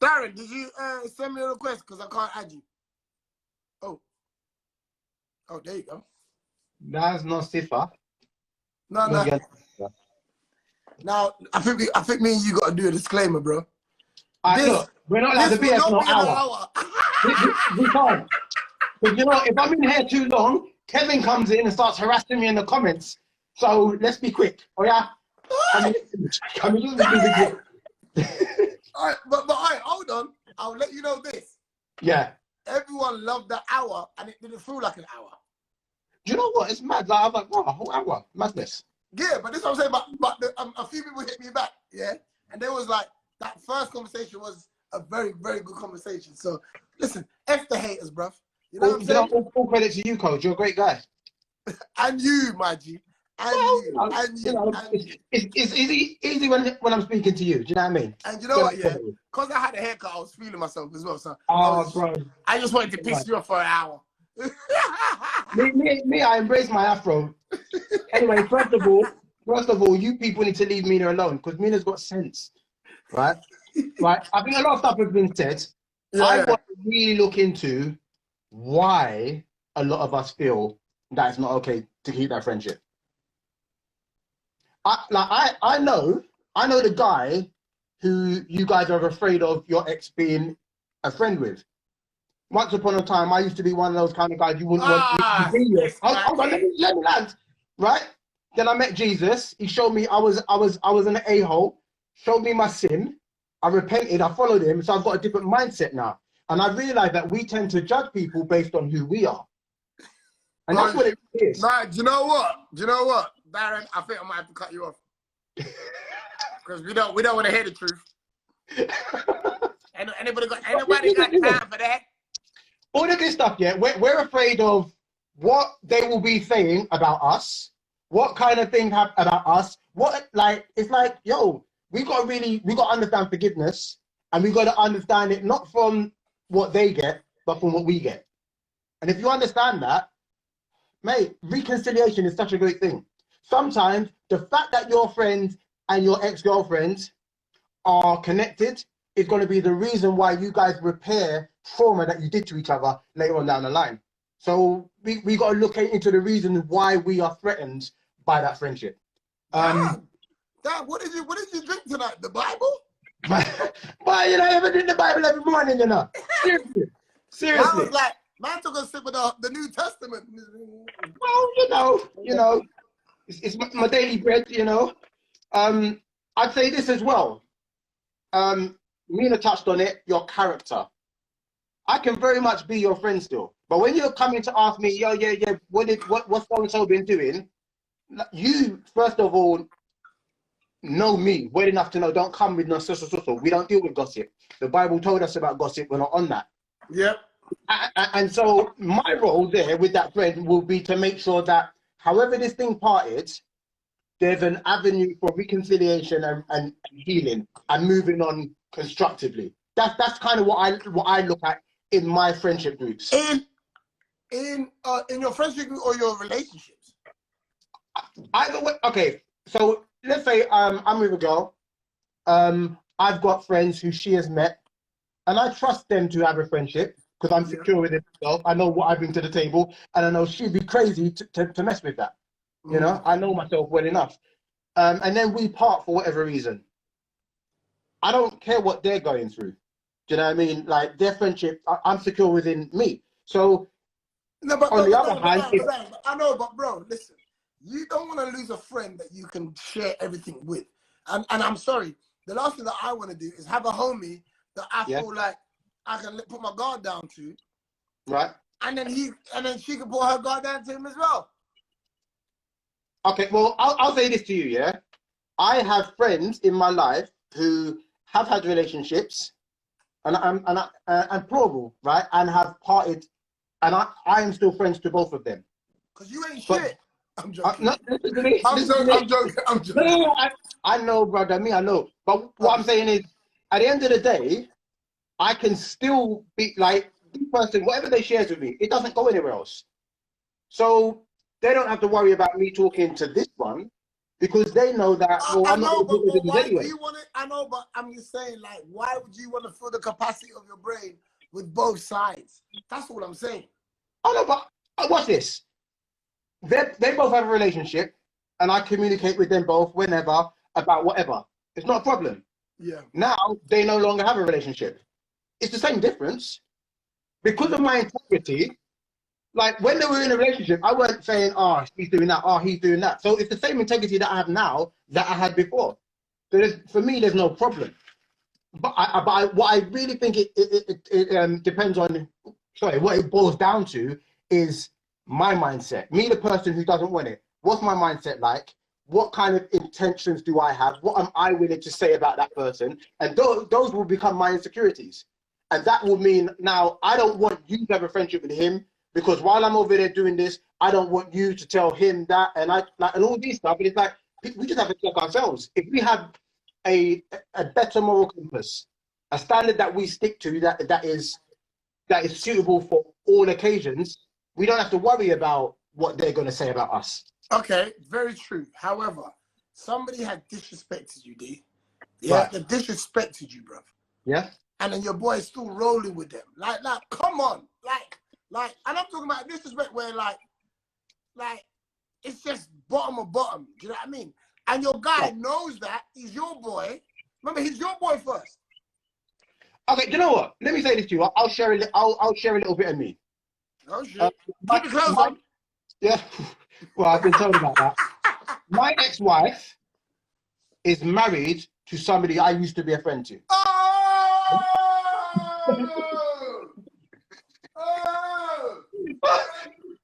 Darren, did you send me a request? Because I can't add you. Oh. Oh, there you go. That's not Sifa. No, no. Now, I think me and you got to do a disclaimer, bro. Look, we're not allowed to be here for an hour. We can't. But you know, if I'm in here too long, Kevin comes in and starts harassing me in the comments. So let's be quick. Oh yeah? Can we just be quick? All right, but all right, hold on. I'll let you know this. Yeah. Everyone loved the hour, and it didn't feel like an hour. Do you know what? It's mad. Like, I'm like, wow, a whole hour. Madness. Yeah, but this is what I'm saying. But a few people hit me back, yeah? And they was like, that first conversation was a very, very good conversation. So, listen, F the haters, bruv. You know what I'm saying? All credit to you, Coach. You're a great guy. And you, my G. And you. It's easy when I'm speaking to you. Do you know what I mean? And you know what, yeah? Because I had a haircut, I was feeling myself as well. So bro. I just wanted to piss you off for an hour. me, I embrace my afro. Anyway, first of all, you people need to leave Mina alone because Mina's got sense, right? Right. I think a lot of stuff has been said. Yeah. I want to really look into why a lot of us feel that it's not okay to keep that friendship. I know the guy who you guys are afraid of your ex being a friend with. Once upon a time, I used to be one of those kind of guys you wouldn't want to be with. Hold on, let me land, right? Then I met Jesus. He showed me I was an a-hole. Showed me my sin. I repented. I followed him. So I've got a different mindset now. And I realized that we tend to judge people based on who we are. And that's what it is. Nah, do you know what? Darren, I think I might have to cut you off. Because we don't want to hear the truth. Anybody got time for that? All of this stuff, yeah, we're afraid of what they will be saying about us, what kind of things have about us, it's like, yo, we got to understand forgiveness, and we got to understand it not from what they get, but from what we get. And if you understand that, mate, reconciliation is such a great thing. Sometimes the fact that your friends and your ex-girlfriends are connected is going to be the reason why you guys repair trauma that you did to each other later on down the line. So we got to look into the reason why we are threatened by that friendship. Dad, what did you drink tonight? The Bible? But you know, I haven't drink the Bible every morning, you know. Seriously. I was like, man took a sip of the New Testament. Well, you know, it's my daily bread, you know. I'd say this as well. Mina touched on it, your character. I can very much be your friend still. But when you're coming to ask me, yeah, what's so-and-so been doing? You, first of all, know me well enough to know, don't come with no so. We don't deal with gossip. The Bible told us about gossip, we're not on that. Yep. And so my role there with that friend will be to make sure that however this thing parted, there's an avenue for reconciliation and healing and moving on constructively. That's kind of what I look at in my friendship groups. In your friendship group or your relationships? Either way. Okay, so let's say I'm with a girl. I've got friends who she has met, and I trust them to have a friendship because I'm secure with myself. I know what I bring to the table, and I know she'd be crazy to mess with that. You know, I know myself well enough. And then we part for whatever reason. I don't care what they're going through. Do you know what I mean? Like their friendship, I'm secure within me. So on the other hand, I know, but bro, listen, you don't want to lose a friend that you can share everything with. And I'm sorry, the last thing that I want to do is have a homie that I feel like I can put my guard down to. Right. And then she can put her guard down to him as well. Okay, well, I'll say this to you, yeah? I have friends in my life who have had relationships and plural, right? And have parted, and I am still friends to both of them. Because you ain't shit. I'm joking. I'm joking. No, I know, brother, I know. But what I'm saying is, at the end of the day, I can still be like, this person, whatever they share with me, it doesn't go anywhere else. So they don't have to worry about me talking to this one because they know that, well, I I'm not know, going to but do this why do anyway. you want it? I know, but I'm just saying, like, why would you want to fill the capacity of your brain with both sides? That's what I'm saying. Oh no, but watch this. They both have a relationship, and I communicate with them both whenever about whatever. It's not a problem. Yeah. Now they no longer have a relationship. It's the same difference. Because of my integrity, like when they were in a relationship, I weren't saying, oh, he's doing that, oh, he's doing that. So it's the same integrity that I have now that I had before. So for me, there's no problem. But what I really think it depends on, sorry, what it boils down to is my mindset. Me, the person who doesn't want it. What's my mindset like? What kind of intentions do I have? What am I willing to say about that person? And those will become my insecurities. And that will mean now I don't want you to have a friendship with him because while I'm over there doing this, I don't want you to tell him that and and all these stuff. And it's like we just have to check ourselves. If we have a better moral compass, a standard that we stick to that is suitable for all occasions, we don't have to worry about what they're going to say about us. Okay, very true. However, somebody had disrespected you, D. Yeah, Right. they disrespected you, bro. Yeah. And then your boy is still rolling with them. Like, come on. Like, and I'm talking about disrespect where, like, it's just bottom of bottom. Do you know what I mean? And your guy knows that. He's your boy. Remember, he's your boy first. Okay, do you know what? Let me say this to you. I'll share I'll share a little bit of me. Oh, shit. Keep it close on. Yeah. Well, I've been told about that. My ex-wife is married to somebody I used to be a friend to. Oh!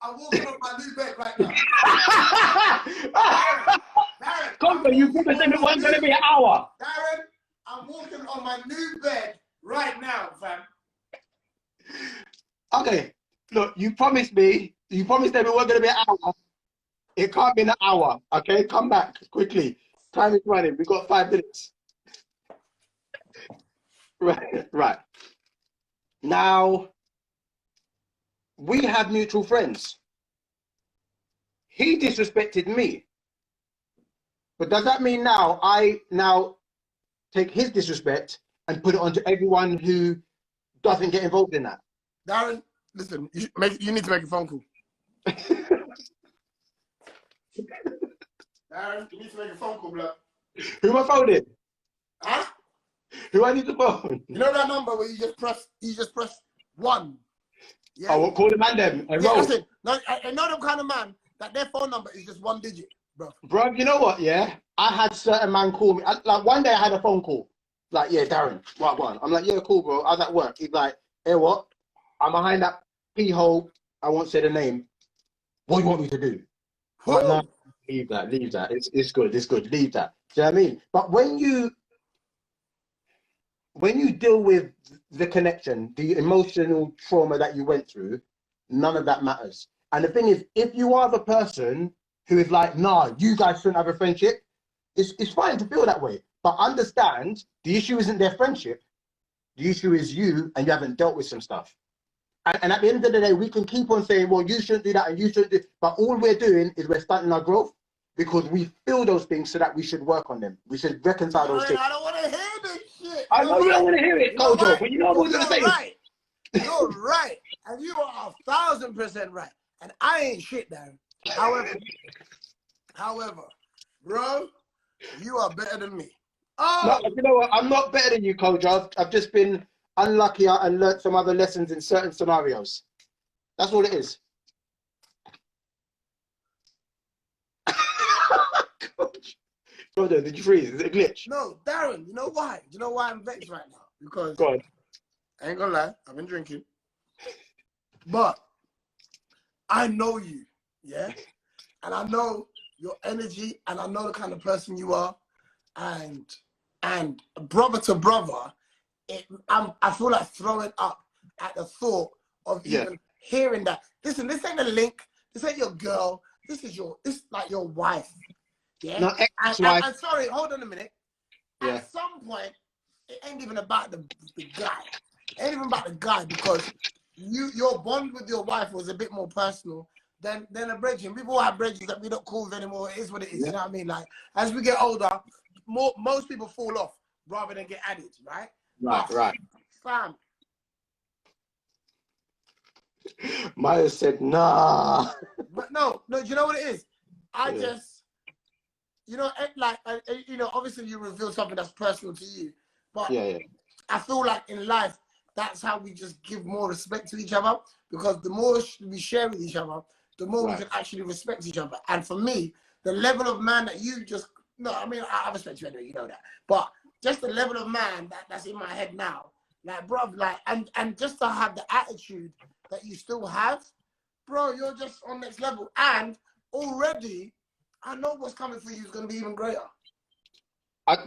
I'm walking on my new bed right now. Darren, Come on, you promised them it wasn't going to be an hour. Darren, I'm walking on my new bed right now, fam. Okay, look, you promised them it wasn't going to be an hour. It can't be an hour, okay? Come back quickly. Time is running. We've got 5 minutes. Right. Now, we have mutual friends. He disrespected me. But does that mean now I take his disrespect and put it onto everyone who doesn't get involved in that? Darren, listen, you need to make a phone call. Darren, you need to make a phone call, blood. Who am I phoning? Huh? Who I need to phone? You know that number where you just press 1? Yeah. I will call the man then. Yeah, listen, no, I know them kind of man that their phone number is just 1 digit, bro. Bro, you know what, yeah? I had certain man call me. Like one day I had a phone call. Like, yeah, Darren, what one? I'm like, yeah, cool, bro. I was at work. He's like, hey, what? I'm behind that pee hole. I won't say the name. What do you want me to do? I'm like, no, leave that. It's good, leave that. Do you know what I mean? But when you deal with the connection, the emotional trauma that you went through, none of that matters. And the thing is, if you are the person who is like, nah, you guys shouldn't have a friendship, it's fine to feel that way. But understand, the issue isn't their friendship. The issue is you, and you haven't dealt with some stuff. And at the end of the day, we can keep on saying, well, you shouldn't do that and you shouldn't do, but all we're doing is we're stunting our growth because we feel those things so that we should work on them. We should reconcile those things. I don't want to hear this shit. I know you don't want to hear it, Kojo, but you know what we're going to say. Right. You're right. And you are 1,000% right. And I ain't shit, Darren. However, bro, you are better than me. Oh! No, you know what? I'm not better than you, Kojo. I've just been unlucky and learnt some other lessons in certain scenarios. That's all it is. Kojo, did you freeze? Is it a glitch? No, Darren, you know why? You know why I'm vexed right now? Because Go on. I ain't gonna lie, I've been drinking. But I know you, yeah? And I know your energy, and I know the kind of person you are. And brother to brother, I feel like throwing up at the thought of even hearing that. Listen, this ain't a link. This ain't your girl. This is like your wife. Yeah. No, ex-wife. And sorry, hold on a minute. Yeah. At some point, it ain't even about the guy. It ain't even about the guy because your bond with your wife was a bit more personal than a brethren. We've all had brethren that we don't call anymore. It is what it is. You know what I mean? Like as we get older, most people fall off rather than get added, right? Right. Fam. Maya said, nah. But no, do you know what it is? I just, you know, like, you know, obviously you reveal something that's personal to you, but I feel like in life, that's how we just give more respect to each other, because the more we share with each other, the more we can actually respect each other. And for me, the level of man that you just, no, I mean, I respect you anyway, you know that, but just the level of man that's in my head now, like, bro, like, and just to have the attitude that you still have, bro, you're just on next level. And already, I know what's coming for you is going to be even greater.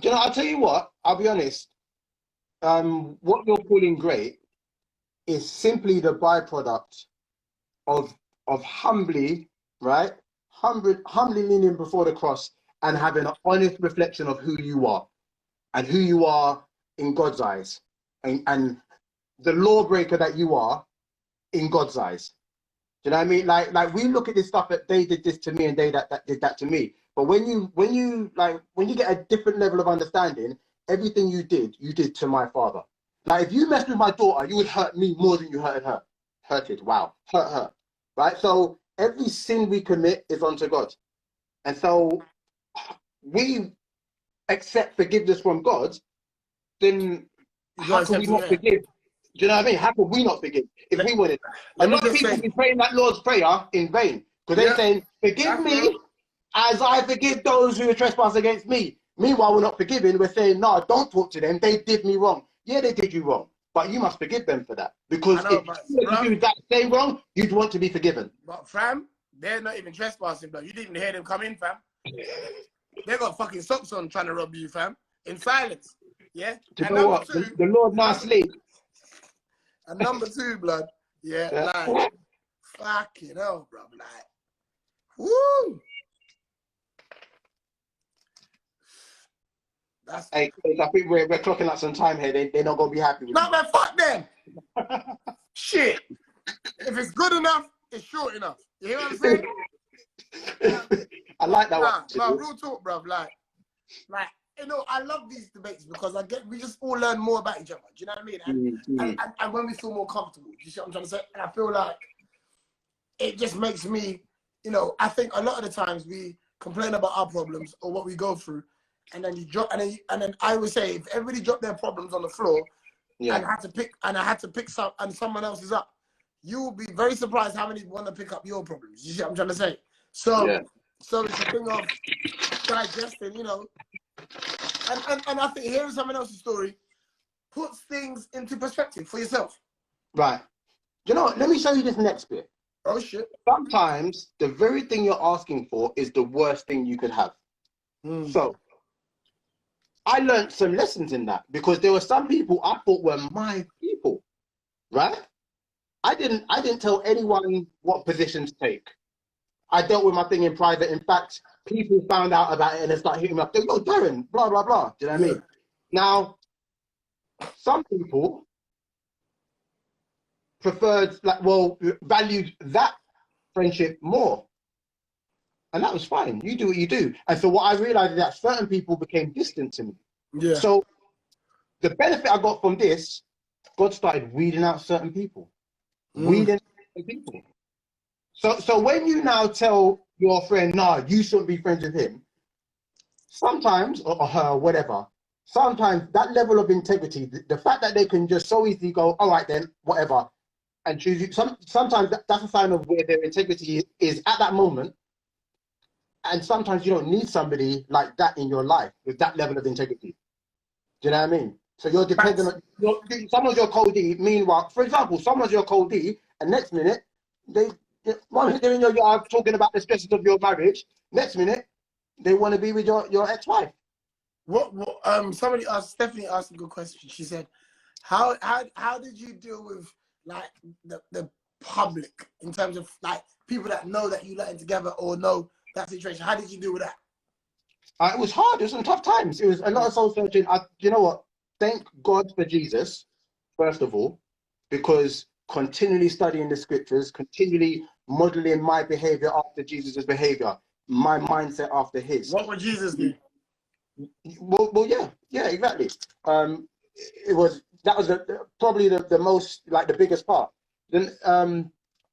You know, I'll tell you what, I'll be honest. What you're calling great is simply the byproduct of humbly, right? Humbly leaning before the cross and having an honest reflection of who you are and who you are in God's eyes, and the lawbreaker that you are in God's eyes. Do you know what I mean? Like we look at this stuff that they did this to me and they that did that to me. But when you get a different level of understanding, everything you did to my father. Like if you messed with my daughter, you would hurt me more than you hurted her. Hurt her. Right? So every sin we commit is unto God. And so we accept forgiveness from God, then how can we not forgive? Do you know what I mean? How can we not forgive if we wanted? A lot of people be praying that Lord's Prayer in vain, because they're saying, forgive me as I forgive those who trespass against me. Meanwhile, we're not forgiving. We're saying, no, don't talk to them. They did me wrong. Yeah, they did you wrong, but you must forgive them for that. Because if you do that same wrong, you'd want to be forgiven. But fam, they're not even trespassing, bro. You didn't hear them come in, fam. They got fucking socks on trying to rob you, fam. In silence. Yeah? Do you know what? The Lord now sleep. And number two, blood. Yeah, like, fucking hell, bro. Like, woo! Hey, I think we're clocking out some time here. They're not going to be happy with no, man, fuck them. Shit. If it's good enough, it's short enough. You hear what I'm saying? I like that one. No, real talk, bro. Like, you know, I love these debates because we just all learn more about each other. Do you know what I mean? And when we feel more comfortable, you see what I'm trying to say? And I feel like it just makes me, you know, I think a lot of the times we complain about our problems or what we go through, and then you drop, and then I would say if everybody dropped their problems on the floor, and I had to pick some, and someone else is up, you will be very surprised how many want to pick up your problems. You see what I'm trying to say? So, so it's a thing of digesting, you know. And I think hearing someone else's story puts things into perspective for yourself. Right. You know, let me show you this next bit. Oh shit. Sometimes the very thing you're asking for is the worst thing you could have. So I learned some lessons in that, because there were some people I thought were my people, right? I didn't tell anyone what position to take. I dealt with my thing in private. In fact, people found out about it and they started hitting me up. Yo, Darren, blah, blah, blah. Do you know what I mean? Now, some people valued that friendship more. And that was fine. You do what you do. And so what I realized is that certain people became distant to me. Yeah. So the benefit I got from this, God started weeding out certain people. Weeding out certain people. So when you now tell your friend, nah, you shouldn't be friends with him, sometimes, or her, whatever, sometimes that level of integrity, the fact that they can just so easily go, all right then, whatever, and choose you, sometimes that's a sign of where their integrity is at that moment. And sometimes you don't need somebody like that in your life with that level of integrity. Do you know what I mean? So you're dependent on, someone's your cold D, meanwhile, for example, someone's your cold D, and next minute, one minute they're in your yard talking about the stresses of your marriage, next minute, they want to be with your ex-wife. Somebody asked, Stephanie asked a good question. She said, how did you deal with like the public in terms of like people that know that you letting together or know that situation? How did you deal with that? It was hard. It was some tough times. It was a lot of soul searching. You know what? Thank God for Jesus, first of all, because continually studying the scriptures, continually modeling my behavior after Jesus' behavior, my mindset after his. What would Jesus do? Well, yeah, exactly. That was probably the most, like, the biggest part. Then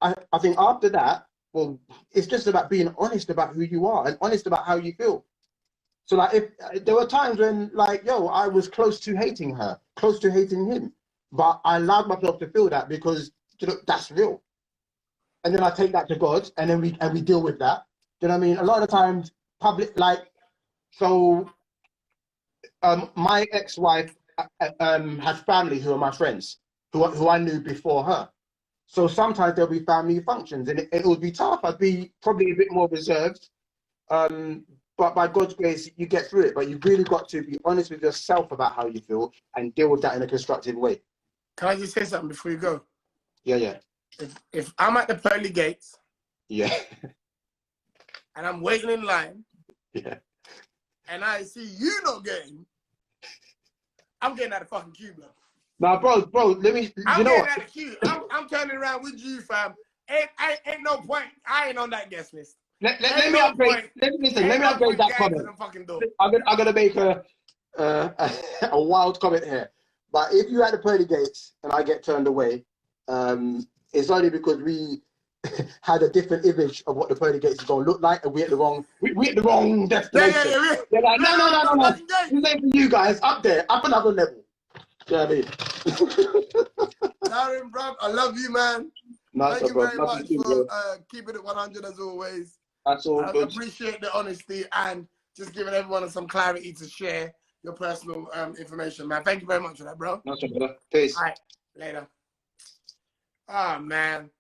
I think after that, well, it's just about being honest about who you are and honest about how you feel. So, like, if there were times when, like, yo, I was close to hating her, close to hating him, but I allowed myself to feel that because, you know, that's real. And then I take that to God, and then we deal with that. Do you know what I mean? A lot of the times, so my ex-wife has family who are my friends, who I knew before her. So sometimes there'll be family functions, and it would be tough. I'd be probably a bit more reserved. But by God's grace, you get through it. But you've really got to be honest with yourself about how you feel and deal with that in a constructive way. Can I just say something before you go? Yeah. If I'm at the pearly gates, yeah, and I'm waiting in line, yeah, and I see you not getting, I'm getting out of fucking queue, bro. Nah, bro, let me. I'm getting out of queue. I'm turning around with you, fam. Ain't no point. I ain't on that guest list. Let me upgrade. Let me upgrade that comment. I'm gonna make a wild comment here. But if you're at the pearly gates and I get turned away, it's only because we had a different image of what the pearly gates is gonna look like, and we at the wrong destination. Yeah. They're like, no. This ain't for you guys. Up there, up another level. You know what I mean? Darren, bro, I love you, man. Nice, Thank you bro. very much for keeping it 100 as always. That's all good. I appreciate the honesty and just giving everyone some clarity to share your personal information, man. Thank you very much for that, bro. Nice one, brother. Peace. All right, later. Oh, man.